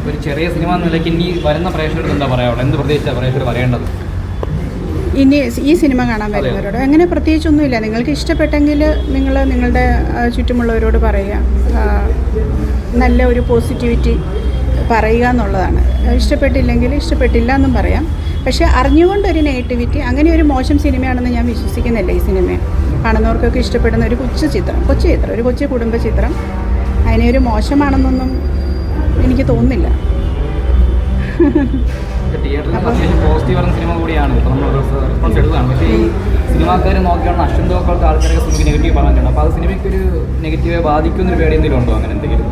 ഒരു ചെറിയ സിനിമ എന്ന നിലയ്ക്ക് ഇനി വരുന്ന പ്രേക്ഷകർക്ക് എന്താ പറയാനുള്ളത്? എന്ത് പ്രതീക്ഷിച്ചാണ് പ്രേക്ഷകർ പറയേണ്ടത്? ഇനി ഈ സിനിമ കാണാൻ വരുന്നവരോട് അങ്ങനെ പ്രത്യേകിച്ചൊന്നുമില്ല. നിങ്ങൾക്ക് ഇഷ്ടപ്പെട്ടെങ്കിൽ നിങ്ങൾ നിങ്ങളുടെ ചുറ്റുമുള്ളവരോട് പറയുക, നല്ല ഒരു പോസിറ്റിവിറ്റി പറയുക എന്നുള്ളതാണ്. ഇഷ്ടപ്പെട്ടില്ലെങ്കിൽ ഇഷ്ടപ്പെട്ടില്ല എന്നും പറയാം. പക്ഷേ അറിഞ്ഞുകൊണ്ടൊരു നെഗറ്റിവിറ്റി, അങ്ങനെ ഒരു മോശം സിനിമയാണെന്ന് ഞാൻ വിശ്വസിക്കുന്നില്ല. ഈ സിനിമയെ കാണുന്നവർക്കൊക്കെ ഇഷ്ടപ്പെടുന്ന ഒരു കൊച്ചു ചിത്രം, ഒരു കൊച്ചു കുടുംബ ചിത്രം. അതിനെ ഒരു മോശമാണെന്നൊന്നും എനിക്ക് തോന്നുന്നില്ല. സിനിമ കൂടിയാണ് റെസ്പോൺസ് എടുത്തതാണ്. പക്ഷേ ഈ സിനിമാക്കാരെ നോക്കിയാണ് അശ്വന്ത് പോലത്തെ ആൾക്കാരൊക്കെ സിനിമയ്ക്ക് നെഗറ്റീവ് പറഞ്ഞിട്ടുണ്ട്. അപ്പോൾ അത് സിനിമയ്ക്ക് ഒരു നെഗറ്റീവ് ബാധിക്കുന്നൊരു പേടി എന്തെങ്കിലും ഉണ്ടോ? അങ്ങനെ എന്തെങ്കിലും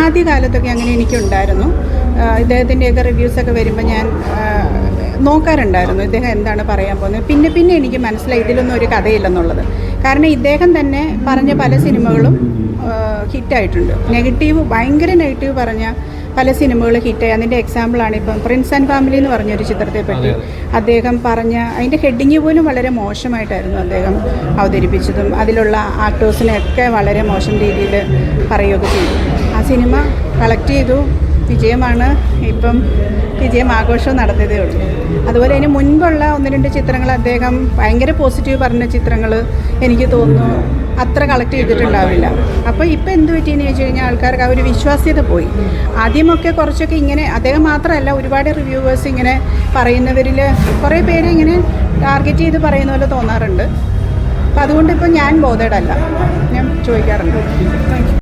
ആദ്യകാലത്തൊക്കെ അങ്ങനെ എനിക്കുണ്ടായിരുന്നു. ഇദ്ദേഹത്തിൻ്റെയൊക്കെ റിവ്യൂസൊക്കെ വരുമ്പോൾ ഞാൻ നോക്കാറുണ്ടായിരുന്നു ഇദ്ദേഹം എന്താണ് പറയാൻ പോകുന്നത്. പിന്നെ എനിക്ക് മനസ്സിലായി ഇതിലൊന്നും ഒരു കഥയില്ലെന്നുള്ളത്. കാരണം ഇദ്ദേഹം തന്നെ പറഞ്ഞ പല സിനിമകളും ഹിറ്റായിട്ടുണ്ട്. ഭയങ്കര നെഗറ്റീവ് പറഞ്ഞ പല സിനിമകൾ ഹിറ്റായി. അതിൻ്റെ എക്സാമ്പിളാണ് ഇപ്പം പ്രിൻസ് ആൻഡ് ഫാമിലി എന്ന് പറഞ്ഞൊരു ചിത്രത്തെപ്പറ്റി അദ്ദേഹം പറഞ്ഞ അതിൻ്റെ ഹെഡിങ് പോലും വളരെ മോശമായിട്ടായിരുന്നു അദ്ദേഹം അവതരിപ്പിച്ചതും. അതിലുള്ള ആക്ടേഴ്സിനെയൊക്കെ വളരെ മോശം രീതിയിൽ പറയുകയൊക്കെ ചെയ്തു. ആ സിനിമ കളക്ട് ചെയ്തു, വിജയമാണ്. ഇപ്പം വിജയം ആഘോഷവും നടത്തിയതേ ഉള്ളൂ. അതുപോലെ അതിന് മുൻപുള്ള 1-2 ചിത്രങ്ങൾ അദ്ദേഹം ഭയങ്കര പോസിറ്റീവ് പറഞ്ഞ ചിത്രങ്ങൾ എനിക്ക് തോന്നുന്നു അത്ര കളക്ട് ചെയ്തിട്ടുണ്ടാവില്ല. അപ്പോൾ ഇപ്പം എന്ത് പറ്റിയെന്ന് ചോദിച്ചു കഴിഞ്ഞാൽ ആൾക്കാർക്ക് ആ ഒരു വിശ്വാസ്യത പോയി. ആദ്യമൊക്കെ കുറച്ചൊക്കെ ഇങ്ങനെ, അദ്ദേഹം മാത്രമല്ല ഒരുപാട് റിവ്യൂവേഴ്സ് ഇങ്ങനെ പറയുന്നവരിൽ കുറേ പേര് ഇങ്ങനെ ടാർഗറ്റ് ചെയ്ത് പറയുന്ന പോലെ തോന്നാറുണ്ട്. അപ്പോൾ അതുകൊണ്ട് ഇപ്പോൾ ഞാൻ ബോധേഡല്ല, ഞാൻ ചോദിക്കാറുണ്ട്.